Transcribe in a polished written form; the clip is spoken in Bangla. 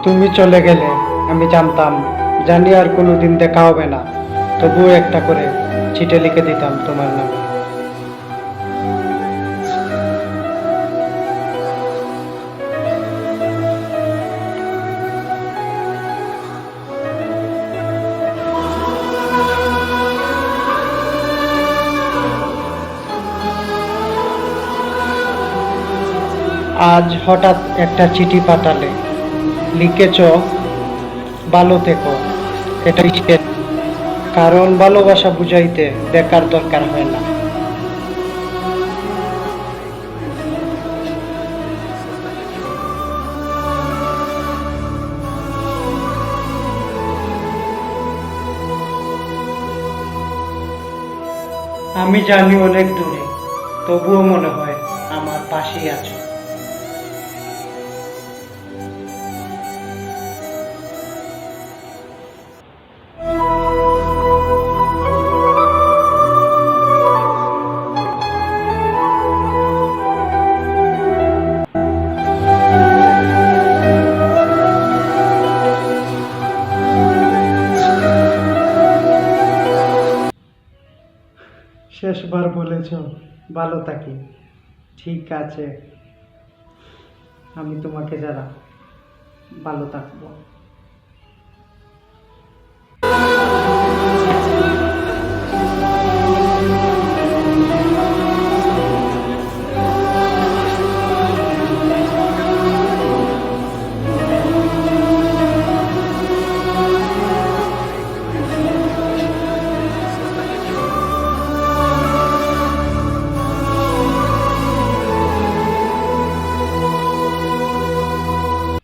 তুমি চলে গেলে আমি জানতাম, জানি আর কোনোদিন দেখা হবে না, তবুও একটা করে চিঠি লিখে দিতাম তোমার নামে। আজ হঠাৎ একটা চিঠি পাঠালে, লিখেছ ভালো থেকো, এটাই শেষ। কারণ ভালোবাসা বুঝাইতে বেকার দরকার হয় না। আমি জানি অনেক দূরে, তবুও মনে হয় আমার পাশেই আছো। শেষবার বলেছ ভালো থাকি, ঠিক আছে, আমি তোমাকে যারা ভালো থাকবো।